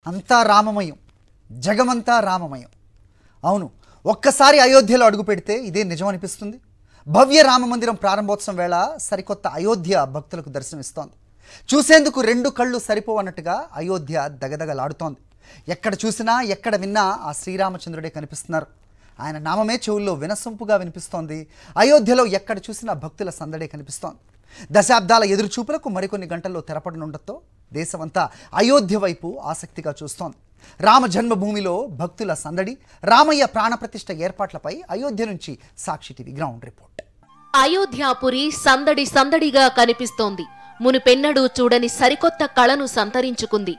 అంతా రామమయం, జగమంతా రామమయం. అవును, ఒక్కసారి అయోధ్యలో అడుగు పెడితే ఇదే నిజం అనిపిస్తుంది. భవ్య రామమందిరం ప్రారంభోత్సవం వేళ సరికొత్త అయోధ్య భక్తులకు దర్శనమిస్తోంది. చూసేందుకు రెండు కళ్ళు సరిపోవన్నట్టుగా అయోధ్య దగదగలాడుతోంది. ఎక్కడ చూసినా ఎక్కడ విన్నా ఆ శ్రీరామచంద్రుడే కనిపిస్తున్నారు. ఆయన నామమే చెవుల్లో వినసొంపుగా వినిపిస్తోంది. అయోధ్యలో ఎక్కడ చూసినా భక్తుల సందడే కనిపిస్తోంది. దశాబ్దాల ఎదురుచూపులకు మరికొన్ని గంటల్లో తెరపడనుండటంతో దేశమంతా అయోధ్య వైపు ఆసక్తిగా చూస్తోంది. రామ జన్మభూమిలో భక్తుల సందడి, రామయ్య ప్రాణప్రతిష్ఠ ఏర్పాట్లపై అయోధ్య నుంచి సాక్షి టీవీ గ్రౌండ్ రిపోర్ట్. అయోధ్యాపురి సందడి సందడిగా కనిపిస్తోంది. మునుపెన్నడూ చూడని సరికొత్త కళను సంతరించుకుంది.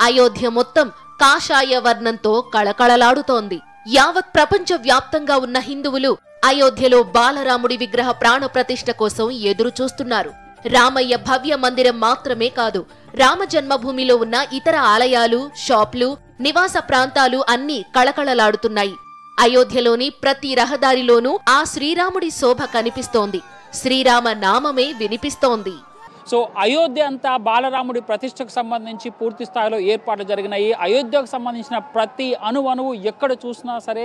అయోధ్య మొత్తం కాషాయ వర్ణంతో కళకళలాడుతోంది. యావత్ ప్రపంచ వ్యాప్తంగా ఉన్న హిందువులు అయోధ్యలో బాలరాముడి విగ్రహ ప్రాణప్రతిష్ఠ కోసం ఎదురు చూస్తున్నారు. రామయ్య భవ్య మందిరం మాత్రమే కాదు, రామ జన్మభూమిలో ఉన్న ఇతర ఆలయాలు, షాప్లు, నివాస ప్రాంతాలు అన్నీ కళకళలాడుతున్నాయి. అయోధ్యలోని ప్రతి రహదారిలోనూ ఆ శ్రీరాముడి శోభ కనిపిస్తోంది. శ్రీరామ నామమే వినిపిస్తోంది. సో అయోధ్య అంతా బాలరాముడి ప్రతిష్టకు సంబంధించి పూర్తి స్థాయిలో ఏర్పాట్లు జరిగినాయి. అయోధ్యకు సంబంధించిన ప్రతి అణువణువు ఎక్కడ చూసినా సరే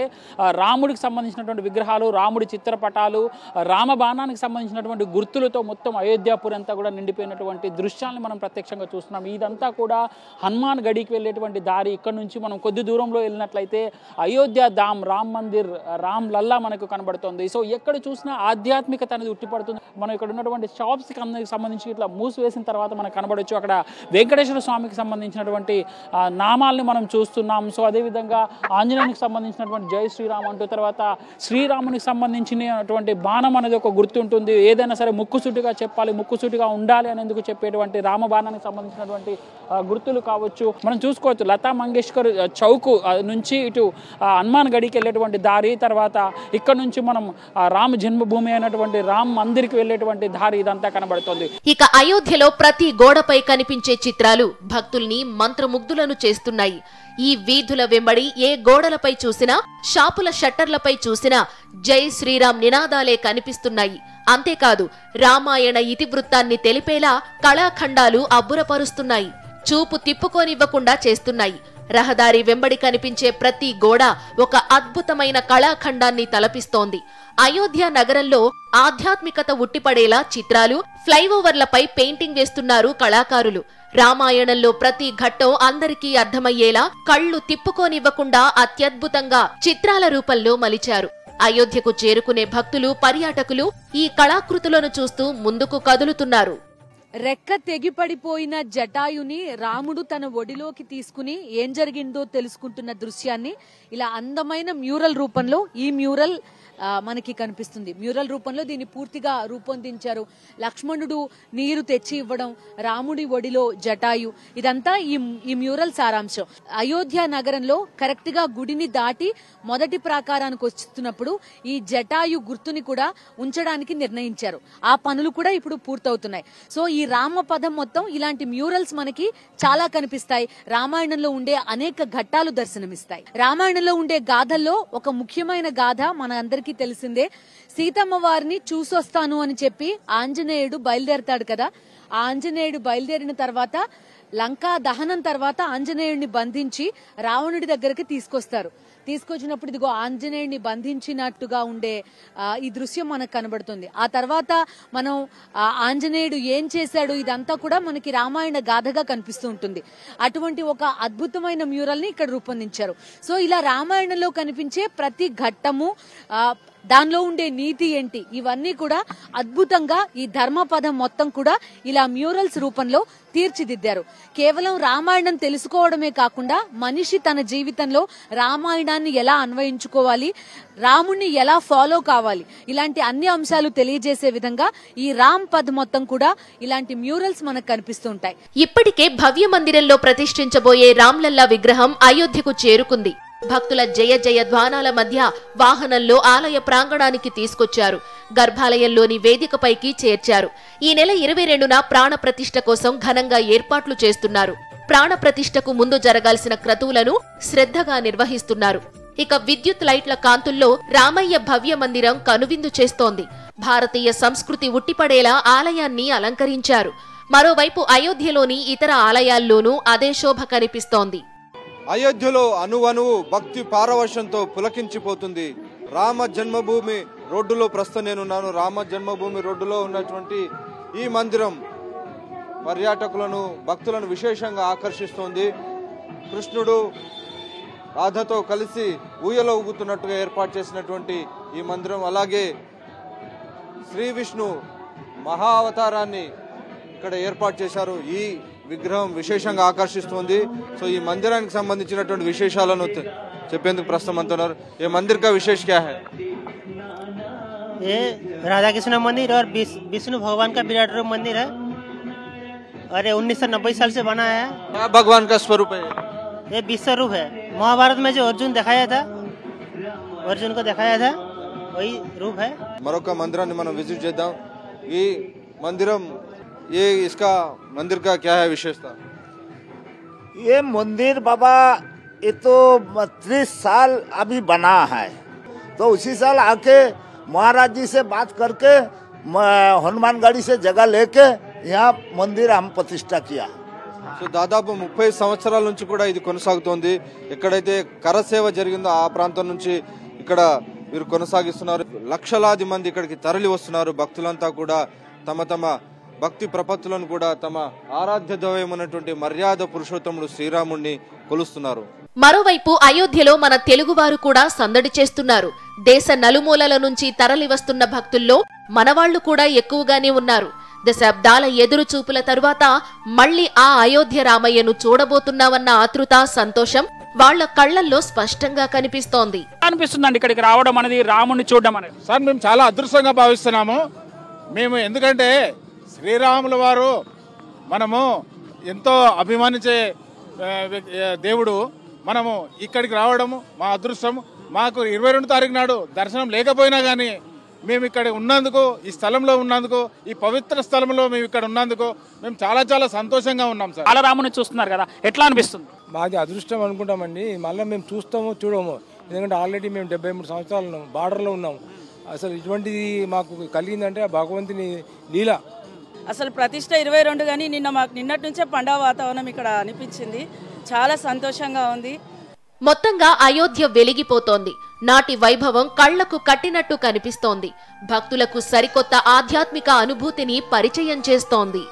రాముడికి సంబంధించినటువంటి విగ్రహాలు, రాముడి చిత్రపటాలు, రామబాణానికి సంబంధించినటువంటి గుర్తులతో మొత్తం అయోధ్యాపురి అంతా కూడా నిండిపోయినటువంటి దృశ్యాలను మనం ప్రత్యక్షంగా చూస్తున్నాం. ఇదంతా కూడా హనుమాన్ గడికి వెళ్ళేటువంటి దారి. ఇక్కడ నుంచి మనం కొద్ది దూరంలో వెళ్ళినట్లయితే అయోధ్య ధామ్, రామ్ మందిర్, రామ్ లల్లా మనకు కనబడుతుంది. సో ఎక్కడ చూసినా ఆధ్యాత్మికత అనేది ఉట్టిపడుతుంది. మనం ఇక్కడ ఉన్నటువంటి షాప్స్కి సంబంధించి ఇట్లా మూసివేసిన తర్వాత మనకు కనబడవచ్చు. అక్కడ వెంకటేశ్వర స్వామికి సంబంధించినటువంటి నామాల్ని మనం చూస్తున్నాం. సో అదేవిధంగా ఆంజనేయునికి సంబంధించినటువంటి జై శ్రీరామ్ అంటూ, తర్వాత శ్రీరామునికి సంబంధించినటువంటి బాణం అనేది ఒక గుర్తు ఉంటుంది. ఏదైనా సరే ముక్కుసూటిగా చెప్పాలి, ముక్కుసూటిగా ఉండాలి అనేందుకు చెప్పేటువంటి రామబాణానికి సంబంధించినటువంటి గుర్తులు కావచ్చు. మనం చూసుకోవచ్చు లతా మంగేష్కర్ చౌక్ నుంచి ఇటు హనుమాన్ గడికి వెళ్ళేటువంటి దారి, తర్వాత ఇక్కడ నుంచి మనం రామ జన్మభూమి అయినటువంటి రామ్ మందిర్కి వెళ్ళేటువంటి దారి, ఇదంతా కనబడుతుంది. ఇక అయోధ్యలో ప్రతి గోడపై కనిపించే చిత్రాలు భక్తుల్ని మంత్రముగ్ధులను చేస్తున్నాయి. ఈ వీధుల వెంబడి ఏ గోడలపై చూసినా, షాపుల షట్టర్లపై చూసినా జై శ్రీరామ్ నినాదాలే కనిపిస్తున్నాయి. అంతేకాదు, రామాయణ ఇతివృత్తాన్ని తెలిపేలా కళాఖండాలు అబ్బురపరుస్తున్నాయి. చూపు తిప్పుకోనివ్వకుండా చేస్తున్నాయి. రహదారి వెంబడి కనిపించే ప్రతి గోడ ఒక అద్భుతమైన కళాఖండాన్ని తలపిస్తోంది. అయోధ్య నగరంలో ఆధ్యాత్మికత ఉట్టిపడేలా చిత్రాలు, ఫ్లైఓవర్లపై పెయింటింగ్ వేస్తున్నారు కళాకారులు. రామాయణంలో ప్రతి ఘట్టం అందరికీ అర్థమయ్యేలా కళ్లు తిప్పుకోనివ్వకుండా అత్యద్భుతంగా చిత్రాల రూపంలో మలిచారు. అయోధ్యకు చేరుకునే భక్తులు, పర్యాటకులు ఈ కళాకృతులను చూస్తూ ముందుకు కదులుతున్నారు. రెక్క తెగిపడిపోయిన జటాయుని రాముడు తన ఒడిలోకి తీసుకుని ఏం జరిగిందో తెలుసుకుంటున్న దృశ్యాన్ని ఇలా అందమైన మ్యూరల్ రూపంలో ఈ మ్యూరల్ మనకి కనిపిస్తుంది. మ్యూరల్ రూపంలో దీన్ని పూర్తిగా రూపొందించారు. లక్ష్మణుడు నీరు తెచ్చి ఇవ్వడం, రాముడి ఒడిలో జటాయు, ఇదంతా ఈ మ్యూరల్ సారాంశం. అయోధ్య నగరంలో కరెక్ట్ గా గుడిని దాటి మొదటి ప్రాకారానికి వస్తున్నప్పుడు ఈ జటాయు గుర్తుని కూడా ఉంచడానికి నిర్ణయించారు. ఆ పనులు కూడా ఇప్పుడు పూర్తవుతున్నాయి. సో ఈ రామ పదం మొత్తం ఇలాంటి మ్యూరల్స్ మనకి చాలా కనిపిస్తాయి. రామాయణంలో ఉండే అనేక ఘట్టాలు దర్శనమిస్తాయి. రామాయణంలో ఉండే గాథల్లో ఒక ముఖ్యమైన గాథ మన అందరికీ తెలిసిందే. సీతమ్మ వారిని చూసొస్తాను అని చెప్పి ఆంజనేయుడు బయలుదేరతాడు కదా. ఆ ఆంజనేయుడు బయలుదేరిన తర్వాత లంకా దహనం తర్వాత ఆంజనేయుడిని బంధించి రావణుడి దగ్గరికి తీసుకొస్తారు. తీసుకొచ్చినప్పుడు ఇదిగో ఆంజనేయుడిని బంధించినట్టుగా ఉండే ఈ దృశ్యం మనకు కనబడుతుంది. ఆ తర్వాత మనం ఆంజనేయుడు ఏం చేశాడు ఇదంతా కూడా మనకి రామాయణ గాథగా కనిపిస్తూ ఉంటుంది. అటువంటి ఒక అద్భుతమైన మ్యూరల్ ని ఇక్కడ రూపొందించారు. సో ఇలా రామాయణంలో కనిపించే ప్రతి ఘట్టము, దానిలో ఉండే నీతి ఏంటి, ఇవన్నీ కూడా అద్భుతంగా ఈ ధర్మపదం మొత్తం కూడా ఇలా మ్యూరల్స్ రూపంలో తీర్చిదిద్దారు. కేవలం రామాయణం తెలుసుకోవడమే కాకుండా మనిషి తన జీవితంలో రామాయణాన్ని ఎలా అన్వయించుకోవాలి, రాముణ్ణి ఎలా ఫాలో కావాలి, ఇలాంటి అన్ని అంశాలు తెలియజేసే విధంగా ఈ రామ్ పద్ మొత్తం కూడా ఇలాంటి మ్యూరల్స్ మనకు కనిపిస్తూ ఉంటాయి. ఇప్పటికే భవ్య మందిరంలో ప్రతిష్ఠించబోయే రామ్లల్లా విగ్రహం అయోధ్యకు చేరుకుంది. భక్తుల జయ జయ ధ్వానాల మధ్య వాహనంలో ఆలయ ప్రాంగణానికి తీసుకొచ్చారు. గర్భాలయంలోని వేదికపైకి చేర్చారు. ఈ నెల 22న ప్రాణ ప్రతిష్ఠ కోసం ఘనంగా ఏర్పాట్లు చేస్తున్నారు. ప్రాణ ప్రతిష్ఠకు ముందు జరగాల్సిన క్రతువులను శ్రద్ధగా నిర్వహిస్తున్నారు. ఇక విద్యుత్ లైట్ల కాంతుల్లో రామయ్య భవ్య మందిరం కనువిందు చేస్తోంది. భారతీయ సంస్కృతి ఉట్టిపడేలా ఆలయాన్ని అలంకరించారు. మరోవైపు అయోధ్యలోని ఇతర ఆలయాల్లోనూ అదే శోభ కనిపిస్తోంది. అయోధ్యలో అనువనువు భక్తి పారవశ్యంతో పులకించిపోతుంది. రామ జన్మభూమి రోడ్డులో ప్రస్తుతం నేనున్నాను. రామ జన్మభూమి రోడ్డులో ఉన్నటువంటి ఈ మందిరం పర్యాటకులను భక్తులను విశేషంగా ఆకర్షిస్తోంది. కృష్ణుడు రాధతో కలిసి ఊయల ఊగుతున్నట్టుగా ఏర్పాటు చేసినటువంటి ఈ మందిరం, అలాగే శ్రీ విష్ణు మహా అవతారాన్ని ఇక్కడ ఏర్పాటు చేశారు. ఈ విగ్రహం విశేషంగా ఆకర్షిస్తుంది. సో ఈ మందిరానికి సంబంధించినటువంటి విశేషాలను చెప్పేందుకు ప్రస్తుతం అంటున్నారు. ఈ మందిర్ కా విశేష క్యా హై? ये राधा कृष्ण मंदिर और विष्णु भगवान का विराट रूप मंदिर है और ये 1990 साल से बना है। क्या भगवान का स्वरूप है? ये विश्व रूप है। महाभारत में जो अर्जुन दिखाया था, अर्जुन को दिखाया था, वही रूप है। మరొక మందిరాన్ని మనం విజిట్ చేద్దాం. ఈ మందిరం ये इसका मंदिर का क्या है विशेषता? ये मंदिर बाबा ये तो 30 साल अभी बना है, तो उसी साल आके महाराज जी से बात करके हनुमानगढ़ी से जगह लेके यहाँ मंदिर हम प्रतिष्ठा किया। సో దాదాపు 30 సంవత్సరాల నుంచి కూడా ఇది కొనసాగుతోంది. ఎక్కడైతే కరసేవ జరిగిందో ఆ ప్రాంతం నుంచి ఇక్కడ వీరు కొనసాగిస్తున్నారు. లక్షలాది మంది ఇక్కడికి తరలి వస్తున్నారు. భక్తులంతా కూడా తమ తమ భక్తి ప్రపత్తులను కూడా తమ ఆరాధ్య దైవమైనటువంటి మర్యాద పురుషోత్తముడు శ్రీరాముడిని కొలుస్తున్నారు. మరోవైపు అయోధ్యలో మన తెలుగువారు కూడా సందడి చేస్తున్నారు. దేశ నలుమూలల నుంచి తరలి వస్తున్న భక్తుల్లో మనవాళ్లు కూడా ఎక్కువగానే ఉన్నారు. దశాబ్దాల ఎదురుచూపుల తరువాత మళ్లీ ఆ అయోధ్య రామయ్యను చూడబోతున్నామన్న ఆతృత, సంతోషం వాళ్ల కళ్లల్లో స్పష్టంగా కనిపిస్తోంది. అనిపిస్తుందండి ఇక్కడికి రావడం అనేది, రాముడిని చూడడం అనేది. సార్ మేము చాలా అదృష్టంగా భావిస్తున్నాము. మేము ఎందుకంటే శ్రీరాముల వారు మనము ఎంతో అభిమానించే దేవుడు, మనము ఇక్కడికి రావడము మా అదృష్టం. మాకు 22 తారీఖు నాడు దర్శనం లేకపోయినా కానీ మేము ఇక్కడ ఉన్నందుకు, ఈ స్థలంలో ఉన్నందుకు, ఈ పవిత్ర స్థలంలో మేము ఇక్కడ ఉన్నందుకు మేము చాలా చాలా సంతోషంగా ఉన్నాం సార్. బాలరాముని చూస్తున్నారు కదా, ఎట్లా అనిపిస్తుంది? మాది అదృష్టం అనుకుంటామండి. మళ్ళీ మేము చూస్తాము చూడము, ఎందుకంటే ఆల్రెడీ మేము 73 సంవత్సరాలు ఉన్నాము, బార్డర్లో ఉన్నాము. అసలు ఇటువంటిది మాకు కలిగిందంటే భగవంతుని లీల. అసలు ప్రతిష్ట 22 కానీ నిన్నటి నుంచే పండగ వాతావరణం ఇక్కడ అనిపించింది. చాలా సంతోషంగా ఉంది. మొత్తంగా అయోధ్య వెలిగిపోతోంది. నాటి వైభవం కళ్లకు కట్టినట్టు కనిపిస్తోంది. భక్తులకు సరికొత్త ఆధ్యాత్మిక అనుభూతిని పరిచయం చేస్తోంది.